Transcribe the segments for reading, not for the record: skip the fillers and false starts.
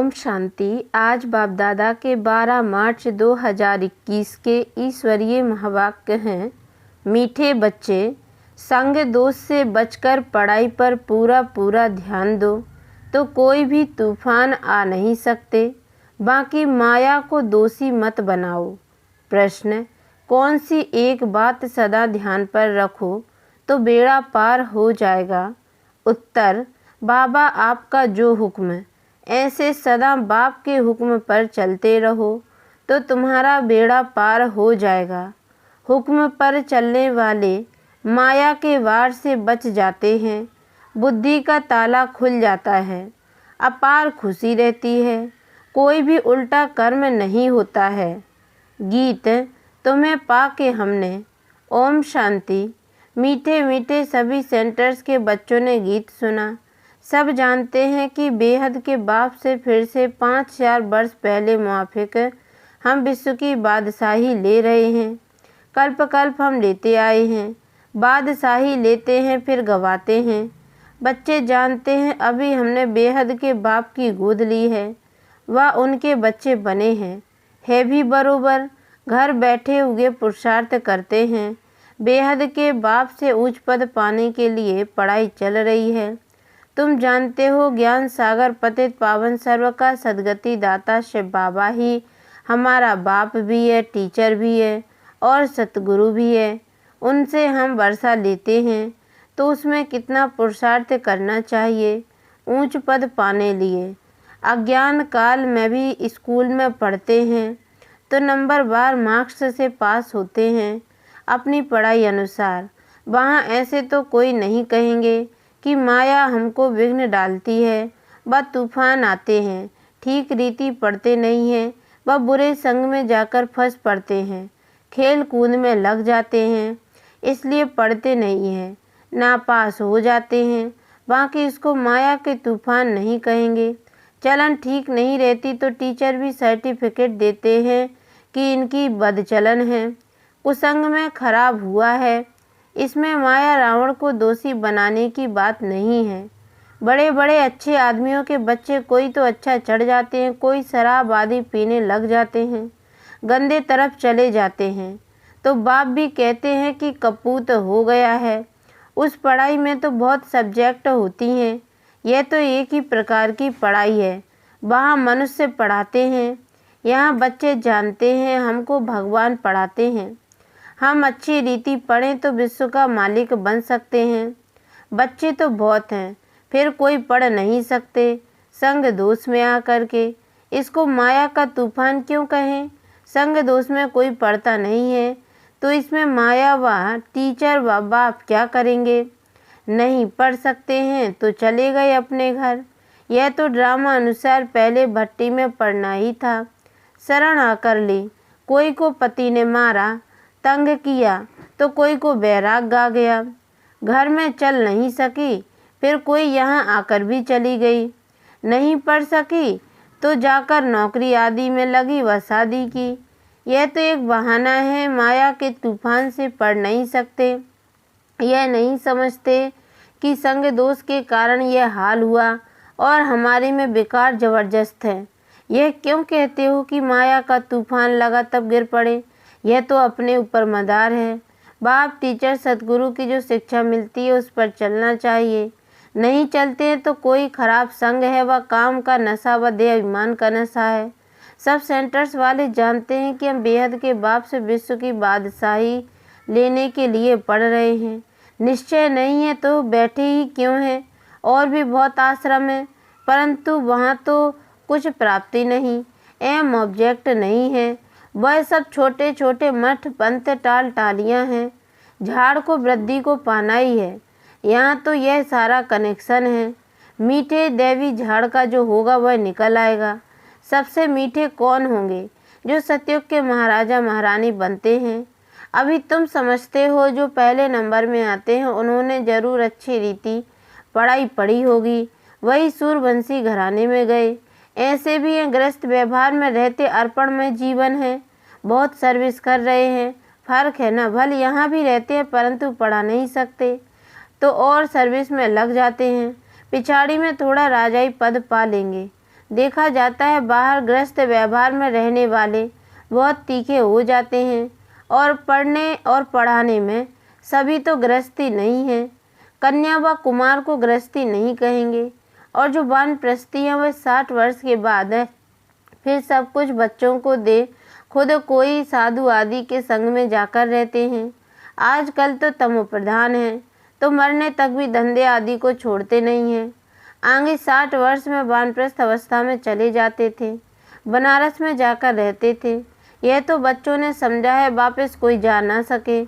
ओम शांति। आज बाप दादा के 12 मार्च 2021 के ईश्वरीय महावाक्य हैं। मीठे बच्चे, संग दोष से बचकर पढ़ाई पर पूरा ध्यान दो तो कोई भी तूफान आ नहीं सकते। बाकी माया को दोषी मत बनाओ। प्रश्न, कौन सी एक बात सदा ध्यान पर रखो तो बेड़ा पार हो जाएगा? उत्तर, बाबा आपका जो हुक्म, ऐसे सदा बाप के हुक्म पर चलते रहो तो तुम्हारा बेड़ा पार हो जाएगा। हुक्म पर चलने वाले माया के वार से बच जाते हैं। बुद्धि का ताला खुल जाता है। अपार खुशी रहती है। कोई भी उल्टा कर्म नहीं होता है। गीत तुम्हें पाके हमने। ओम शांति। मीठे मीठे सभी सेंटर्स के बच्चों ने गीत सुना। सब जानते हैं कि बेहद के बाप से फिर से 5-4 वर्ष पहले मुआफिक हम विश्व की बादशाही ले रहे हैं। कल्प कल्प हम लेते आए हैं। बादशाही लेते हैं फिर गवाते हैं। बच्चे जानते हैं अभी हमने बेहद के बाप की गोद ली है। वह उनके बच्चे बने हैं। है भी बरोबर। घर बैठे हुए पुरुषार्थ करते हैं। बेहद के बाप से उच्च पद पाने के लिए पढ़ाई चल रही है। तुम जानते हो ज्ञान सागर पतित पावन सर्व का सदगति दाता शिव बाबा ही हमारा बाप भी है, टीचर भी है और सतगुरु भी है। उनसे हम वर्षा लेते हैं तो उसमें कितना पुरुषार्थ करना चाहिए ऊंच पद पाने लिए। अज्ञान काल में भी स्कूल में पढ़ते हैं तो नंबर बार मार्क्स से पास होते हैं अपनी पढ़ाई अनुसार। वहाँ ऐसे तो कोई नहीं कहेंगे कि माया हमको विघ्न डालती है। वह तूफान आते हैं, ठीक रीति पढ़ते नहीं हैं। वह बुरे संग में जाकर फंस पड़ते हैं। खेल कूद में लग जाते हैं इसलिए पढ़ते नहीं हैं, नापास हो जाते हैं। बाकी इसको माया के तूफान नहीं कहेंगे। चलन ठीक नहीं रहती तो टीचर भी सर्टिफिकेट देते हैं कि इनकी बदचलन है, कुसंग में खराब हुआ है। इसमें माया रावण को दोषी बनाने की बात नहीं है। बड़े बड़े अच्छे आदमियों के बच्चे कोई तो अच्छा चढ़ जाते हैं, कोई शराब आदि पीने लग जाते हैं, गंदे तरफ चले जाते हैं तो बाप भी कहते हैं कि कपूत हो गया है। उस पढ़ाई में तो बहुत सब्जेक्ट होती हैं। यह तो एक ही प्रकार की पढ़ाई है। वहाँ मनुष्य पढ़ाते हैं, यहाँ बच्चे जानते हैं हमको भगवान पढ़ाते हैं। हम अच्छी रीति पढ़ें तो विश्व का मालिक बन सकते हैं। बच्चे तो बहुत हैं, फिर कोई पढ़ नहीं सकते संग दोष में आकर के। इसको माया का तूफान क्यों कहें? संग दोष में कोई पढ़ता नहीं है तो इसमें माया व टीचर व बाप क्या करेंगे? नहीं पढ़ सकते हैं तो चले गए अपने घर। यह तो ड्रामा अनुसार पहले भट्टी में पढ़ना ही था। शरण आकर ली, कोई को पति ने मारा तंग किया तो कोई को बैराग आ गया। घर में चल नहीं सकी फिर कोई यहाँ आकर भी चली गई। नहीं पढ़ सकी तो जाकर नौकरी आदि में लगी व शादी की। यह तो एक बहाना है। माया के तूफान से पढ़ नहीं सकते। यह नहीं समझते कि संग दोष के कारण यह हाल हुआ और हमारे में बेकार जबरदस्त है। यह क्यों कहते हो कि माया का तूफान लगा तब गिर पड़े? यह तो अपने ऊपर मदार है। बाप टीचर सतगुरु की जो शिक्षा मिलती है उस पर चलना चाहिए। नहीं चलते हैं तो कोई खराब संग है, वह काम का नशा व देह अभिमान का नशा है। सब सेंटर्स वाले जानते हैं कि हम बेहद के बाप से विश्व की बादशाही लेने के लिए पढ़ रहे हैं। निश्चय नहीं है तो बैठे ही क्यों हैं? और भी बहुत आश्रम है परंतु वहाँ तो कुछ प्राप्ति नहीं, एम ऑब्जेक्ट नहीं है। वह सब छोटे छोटे मठ पंथ टाल टालियाँ हैं। झाड़ को वृद्धि को पाना ही है। यहाँ तो यह सारा कनेक्शन है। मीठे देवी झाड़ का जो होगा वह निकल आएगा। सबसे मीठे कौन होंगे? जो सतयुग के महाराजा महारानी बनते हैं। अभी तुम समझते हो जो पहले नंबर में आते हैं उन्होंने जरूर अच्छी रीति पढ़ाई पढ़ी होगी, वही सूरवंशी घराने में गए। ऐसे भी हैं ग्रस्त व्यवहार में रहते अर्पण में जीवन है, बहुत सर्विस कर रहे हैं। फर्क है ना। भले यहाँ भी रहते हैं परंतु पढ़ा नहीं सकते तो और सर्विस में लग जाते हैं। पिछाड़ी में थोड़ा राजाई पद पा लेंगे। देखा जाता है बाहर गृहस्थ व्यवहार में रहने वाले बहुत तीखे हो जाते हैं और पढ़ने और पढ़ाने में सभी तो गृहस्थी नहीं है। कन्या व कुमार को गृहस्थी नहीं कहेंगे और जो वानप्रस्थी हैं वह 60 वर्ष के बाद है फिर सब कुछ बच्चों को दे खुद कोई साधु आदि के संग में जाकर रहते हैं। आजकल तो तमो प्रधान है तो मरने तक भी धंधे आदि को छोड़ते नहीं हैं। आगे 60 वर्ष में वानप्रस्थ अवस्था में चले जाते थे, बनारस में जाकर रहते थे। यह तो बच्चों ने समझा है वापस कोई जा ना सके,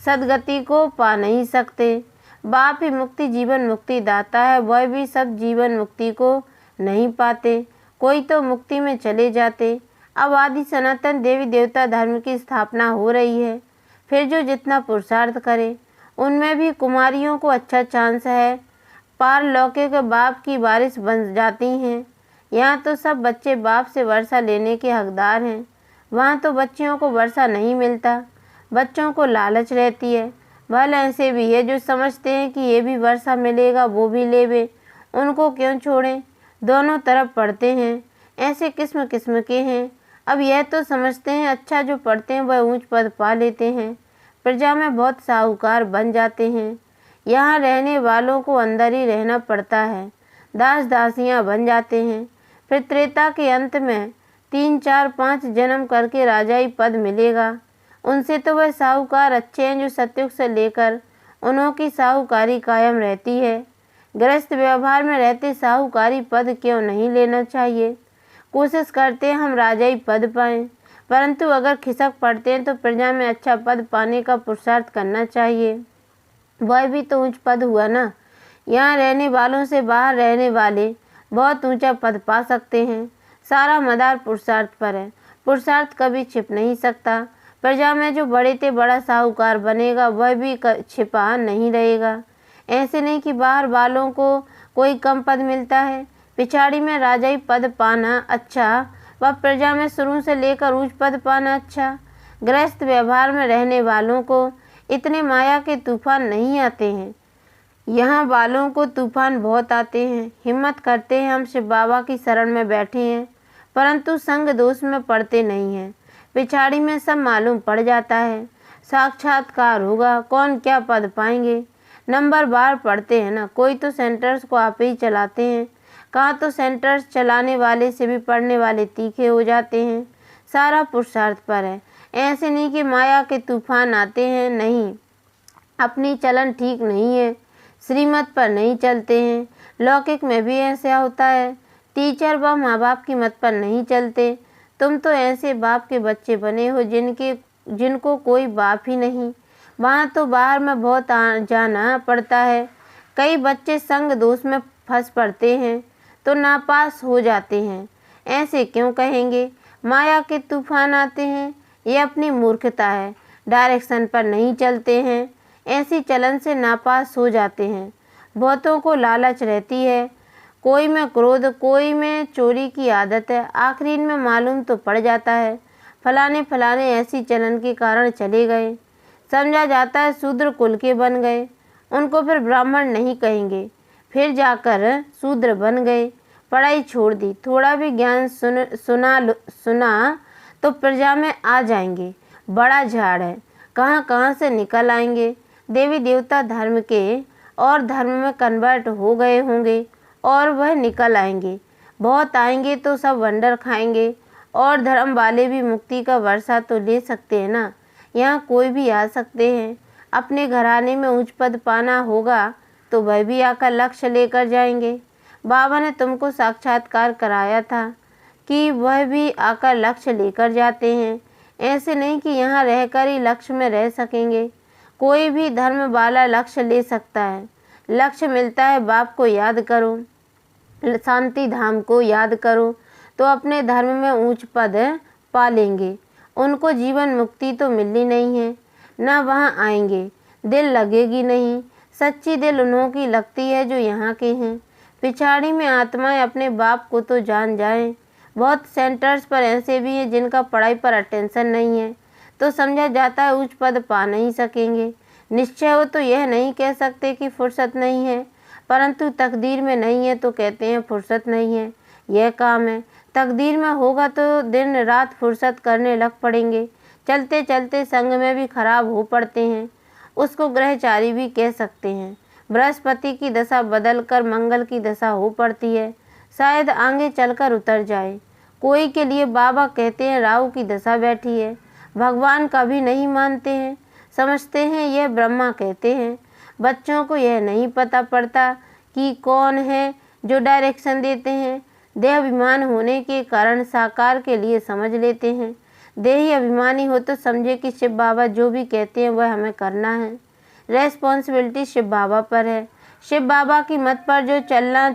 सदगति को पा नहीं सकते। बाप ही मुक्ति जीवन मुक्ति दाता है, वह भी सब जीवन मुक्ति को नहीं पाते, कोई तो मुक्ति में चले जाते। अब आदि सनातन देवी देवता धर्म की स्थापना हो रही है, फिर जो जितना पुरुषार्थ करे उनमें भी कुमारियों को अच्छा चांस है। पारलौकिक बाप की बारिश बन जाती हैं। यहाँ तो सब बच्चे बाप से वर्षा लेने के हकदार हैं, वहाँ तो बच्चियों को वर्षा नहीं मिलता। बच्चों को लालच रहती है। भले ऐसे भी है जो समझते हैं कि ये भी वर्षा मिलेगा वो भी लेवे, उनको क्यों छोड़ें, दोनों तरफ पढ़ते हैं। ऐसे किस्म किस्म के हैं। अब यह तो समझते हैं अच्छा जो पढ़ते हैं वह ऊंच पद पा लेते हैं, प्रजा में बहुत साहूकार बन जाते हैं। यहाँ रहने वालों को अंदर ही रहना पड़ता है, दास दासियाँ बन जाते हैं। फिर त्रेता के अंत में 3 4 5 जन्म करके राजाई पद मिलेगा। उनसे तो वह साहूकार अच्छे हैं जो सतयुग से लेकर उन्हों की साहूकारी कायम रहती है। गृहस्थ व्यवहार में रहते साहूकारी पद क्यों नहीं लेना चाहिए। कोशिश करते हैं हम राजाई पद पाएं, परंतु अगर खिसक पड़ते हैं तो प्रजा में अच्छा पद पाने का पुरुषार्थ करना चाहिए। वह भी तो ऊंच पद हुआ ना। यहाँ रहने वालों से बाहर रहने वाले बहुत ऊंचा पद पा सकते हैं। सारा मदार पुरुषार्थ पर है, पुरुषार्थ कभी छिप नहीं सकता। प्रजा में जो बड़े से बड़ा साहूकार बनेगा वह भी छिपा नहीं रहेगा। ऐसे नहीं कि बाहर वालों को कोई कम पद मिलता है। पिछाड़ी में राजाई पद पाना अच्छा व प्रजा में शुरू से लेकर ऊंच पद पाना अच्छा। गृहस्थ व्यवहार में रहने वालों को इतने माया के तूफान नहीं आते हैं। यहाँ वालों को तूफान बहुत आते हैं। हिम्मत करते हैं हम शिव बाबा की शरण में बैठे हैं, परंतु संग दोष में पड़ते नहीं हैं। पिछाड़ी में सब मालूम पड़ जाता है। साक्षात्कार होगा, कौन क्या पद पाएंगे। नंबर बार पढ़ते हैं ना, कोई तो सेंटर्स को आप ही चलाते हैं। कहाँ तो सेंटर्स चलाने वाले से भी पढ़ने वाले तीखे हो जाते हैं। सारा पुरुषार्थ पर है। ऐसे नहीं कि माया के तूफान आते हैं, नहीं, अपनी चलन ठीक नहीं है, श्रीमत पर नहीं चलते हैं। लौकिक में भी ऐसा होता है। टीचर व माँ बाप की मत पर नहीं चलते। तुम तो ऐसे बाप के बच्चे बने हो जिनको कोई बाप ही नहीं। वहाँ तो बाहर में बहुत जाना पड़ता है। कई बच्चे संग दोष में फंस पड़ते हैं तो नापास हो जाते हैं। ऐसे क्यों कहेंगे। माया के तूफान आते हैं, ये अपनी मूर्खता है। डायरेक्शन पर नहीं चलते हैं, ऐसी चलन से नापास हो जाते हैं। बहुतों को लालच रहती है, कोई में क्रोध, कोई में चोरी की आदत है। आखिरी में मालूम तो पड़ जाता है फलाने फलाने ऐसी चलन के कारण चले गए। समझा जाता है शूद्र कुल के बन गए, उनको फिर ब्राह्मण नहीं कहेंगे। फिर जाकर शूद्र बन गए, पढ़ाई छोड़ दी, थोड़ा भी ज्ञान सुना तो प्रजा में आ जाएंगे। बड़ा झाड़ है, कहाँ कहाँ से निकल आएंगे। देवी देवता धर्म के और धर्म में कन्वर्ट हो गए होंगे और वह निकल आएंगे। बहुत आएंगे तो सब वंडर खाएंगे। और धर्म वाले भी मुक्ति का वर्षा तो ले सकते हैं ना। यहाँ कोई भी आ सकते हैं। अपने घराने में उच्च पद पाना होगा तो वह भी आकर लक्ष्य लेकर जाएंगे। बाबा ने तुमको साक्षात्कार कराया था कि वह भी आकर लक्ष्य लेकर जाते हैं। ऐसे नहीं कि यहाँ रहकर ही लक्ष्य में रह सकेंगे। कोई भी धर्म वाला लक्ष्य ले सकता है। लक्ष्य मिलता है बाप को याद करो, शांति धाम को याद करो तो अपने धर्म में ऊंच पद पा लेंगे। उनको जीवन मुक्ति तो मिलनी नहीं है, ना वहाँ आएंगे, दिल लगेगी नहीं। सच्ची दिल उन्हों की लगती है जो यहाँ के हैं। पिछाड़ी में आत्माएं अपने बाप को तो जान जाएं। बहुत सेंटर्स पर ऐसे भी हैं जिनका पढ़ाई पर अटेंशन नहीं है, तो समझा जाता है उच्च पद पा नहीं सकेंगे। निश्चय हो तो यह नहीं कह सकते कि फुर्सत नहीं है, परंतु तकदीर में नहीं है तो कहते हैं फुर्सत नहीं है। यह काम है। तकदीर में होगा तो दिन रात फुर्सत करने लग पड़ेंगे। चलते चलते संग में भी खराब हो पड़ते हैं। उसको ग्रहचारी भी कह सकते हैं। बृहस्पति की दशा बदलकर मंगल की दशा हो पड़ती है। शायद आगे चलकर उतर जाए। कोई के लिए बाबा कहते हैं राहु की दशा बैठी है। भगवान का भी नहीं मानते हैं, समझते हैं यह ब्रह्मा कहते हैं। बच्चों को यह नहीं पता पड़ता कि कौन है जो डायरेक्शन देते हैं। देह अभिमान होने के कारण साकार के लिए समझ लेते हैं। देही अभिमानी हो तो समझे कि शिव बाबा जो भी कहते हैं वह हमें करना है। रेस्पॉन्सिबिलिटी शिव बाबा पर है। शिव बाबा की मत पर जो चलना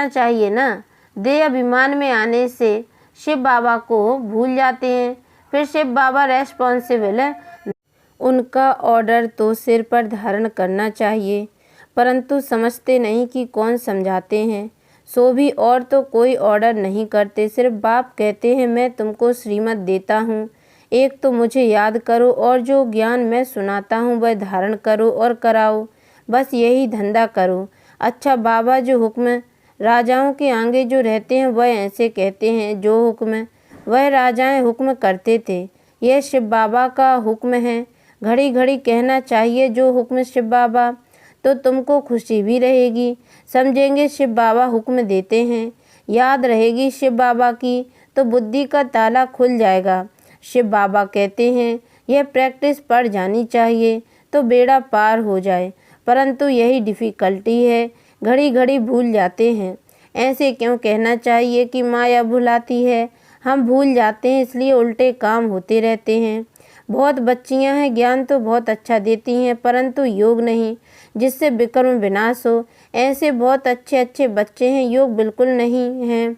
चाहिए ना। देह अभिमान में आने से शिव बाबा को भूल जाते हैं। फिर शिव बाबा रेस्पॉन्सिबल है। उनका ऑर्डर तो सिर पर धारण करना चाहिए, परंतु समझते नहीं कि कौन समझाते हैं। सो भी और तो कोई ऑर्डर नहीं करते, सिर्फ बाप कहते हैं मैं तुमको श्रीमत देता हूँ, एक तो मुझे याद करो और जो ज्ञान मैं सुनाता हूँ वह धारण करो और कराओ, बस यही धंधा करो। अच्छा बाबा जो हुक्म राजाओं के आगे जो रहते हैं वह ऐसे कहते हैं, जो हुक्म वह राजाएं हुक्म करते थे, यह शिव बाबा का हुक्म है। घड़ी घड़ी कहना चाहिए जो हुक्म शिव बाबा, तो तुमको खुशी भी रहेगी। समझेंगे शिव बाबा हुक्म देते हैं, याद रहेगी शिव बाबा की, तो बुद्धि का ताला खुल जाएगा। शिव बाबा कहते हैं यह प्रैक्टिस पड़ जानी चाहिए तो बेड़ा पार हो जाए, परंतु यही डिफ़िकल्टी है, घड़ी घड़ी भूल जाते हैं। ऐसे क्यों कहना चाहिए कि माया भुलाती है, हम भूल जाते हैं इसलिए उल्टे काम होते रहते हैं। बहुत बच्चियां हैं, ज्ञान तो बहुत अच्छा देती हैं, परंतु योग नहीं, जिससे विकर्म विनाश हो। ऐसे बहुत अच्छे अच्छे बच्चे हैं, योग बिल्कुल नहीं हैं।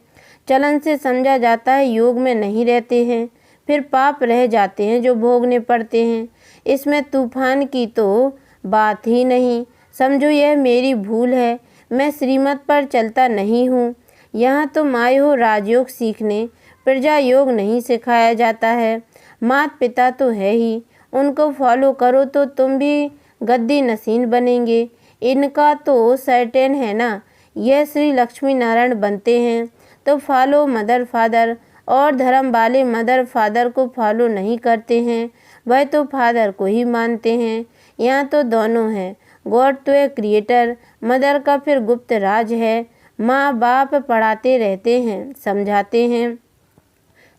चलन से समझा जाता है योग में नहीं रहते हैं, फिर पाप रह जाते हैं जो भोगने पड़ते हैं। इसमें तूफान की तो बात ही नहीं। समझो यह मेरी भूल है, मैं श्रीमत पर चलता नहीं हूँ। यहाँ तुम आए हो राजयोग सीखने, प्रजा योग नहीं सिखाया जाता है। माता पिता तो है ही, उनको फॉलो करो तो तुम भी गद्दी नसीन बनेंगे। इनका तो सर्टेन है ना, यह श्री लक्ष्मी नारायण बनते हैं तो फॉलो मदर फादर, और धर्म वाले मदर फादर को फॉलो नहीं करते हैं, वह तो फादर को ही मानते हैं। यहाँ तो दोनों हैं, गॉड तो है क्रिएटर, मदर का फिर गुप्त राज है। माँ बाप पढ़ाते रहते हैं, समझाते हैं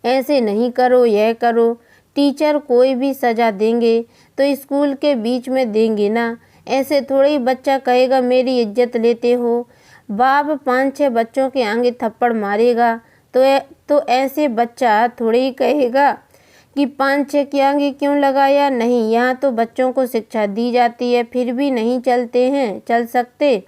ऐसे नहीं करो यह करो। टीचर कोई भी सजा देंगे तो स्कूल के बीच में देंगे ना, ऐसे थोड़ी बच्चा कहेगा मेरी इज्जत लेते हो। बाप 5-6 बच्चों के आगे थप्पड़ मारेगा तो ऐसे बच्चा थोड़ी ही कहेगा कि 5-6 के आगे क्यों लगाया। नहीं, यहाँ तो बच्चों को शिक्षा दी जाती है, फिर भी नहीं चलते हैं, चल सकते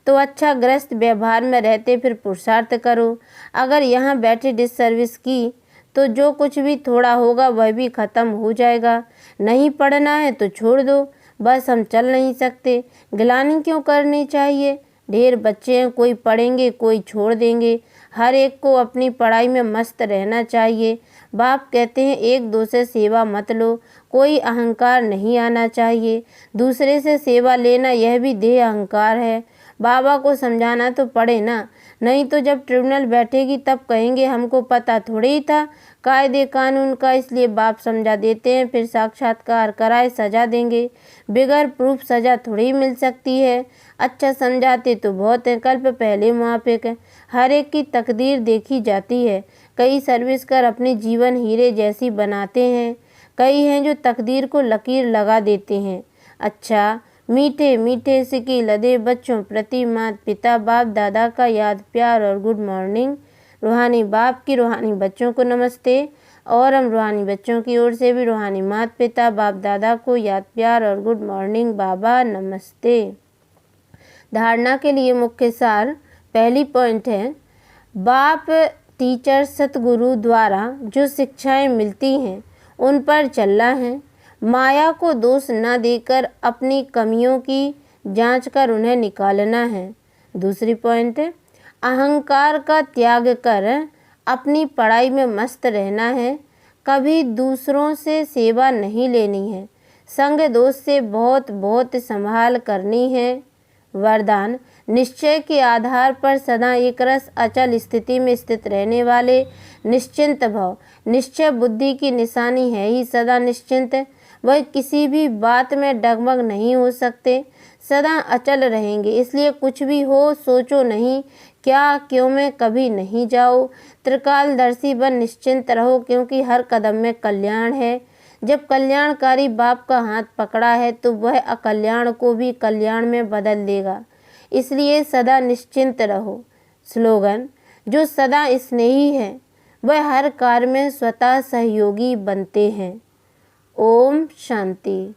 तो अच्छा ग्रस्त व्यवहार में रहते फिर पुरुषार्थ करो। अगर यहाँ बैठे डिससर्विस की तो जो कुछ भी थोड़ा होगा वह भी ख़त्म हो जाएगा। नहीं पढ़ना है तो छोड़ दो, बस हम चल नहीं सकते, गिलानी क्यों करनी चाहिए। ढेर बच्चे हैं, कोई पढ़ेंगे कोई छोड़ देंगे, हर एक को अपनी पढ़ाई में मस्त रहना चाहिए। बाप कहते हैं एक दो से सेवा मत लो, कोई अहंकार नहीं आना चाहिए। दूसरे से सेवा लेना यह भी देह अहंकार है। बाबा को समझाना तो पड़े ना, नहीं तो जब ट्रिब्यूनल बैठेगी तब कहेंगे हमको पता थोड़ी ही था कायदे कानून का, इसलिए बाप समझा देते हैं, फिर साक्षात्कार कराए सजा देंगे। बिगर प्रूफ सजा थोड़ी मिल सकती है। अच्छा समझाते तो बहुत है, कल्प पहले मुआफिक है, हर एक की तकदीर देखी जाती है। कई सर्विस कर अपने जीवन हीरे जैसी बनाते हैं, कई हैं जो तकदीर को लकीर लगा देते हैं। अच्छा मीठे मीठे सिक्के लदे बच्चों प्रति माता पिता बाप दादा का याद प्यार और गुड मॉर्निंग। रूहानी बाप की रूहानी बच्चों को नमस्ते, और हम रूहानी बच्चों की ओर से भी रूहानी माता पिता बाप दादा को याद प्यार और गुड मॉर्निंग बाबा नमस्ते। धारणा के लिए मुख्य सार, पहली पॉइंट है बाप टीचर सतगुरु द्वारा जो शिक्षाएं मिलती हैं उन पर चलना है। माया को दोष न देकर अपनी कमियों की जांच कर उन्हें निकालना है। दूसरी पॉइंट है अहंकार का त्याग कर अपनी पढ़ाई में मस्त रहना है, कभी दूसरों से सेवा नहीं लेनी है, संग दोष से बहुत बहुत संभाल करनी है। वरदान: निश्चय के आधार पर सदा एक रस अचल स्थिति में स्थित रहने वाले, निश्चिंत भव। निश्चय बुद्धि की निशानी है ही सदा निश्चिंत। वह किसी भी बात में डगमग नहीं हो सकते, सदा अचल रहेंगे। इसलिए कुछ भी हो सोचो नहीं, क्या क्यों में कभी नहीं जाओ। त्रिकालदर्शी बन निश्चिंत रहो, क्योंकि हर कदम में कल्याण है। जब कल्याणकारी बाप का हाथ पकड़ा है तो वह अकल्याण को भी कल्याण में बदल देगा। इसलिए सदा निश्चिंत रहो। स्लोगन: जो सदा स्नेही है वह हर कार्य में स्वतः सहयोगी बनते हैं। ओम शांति।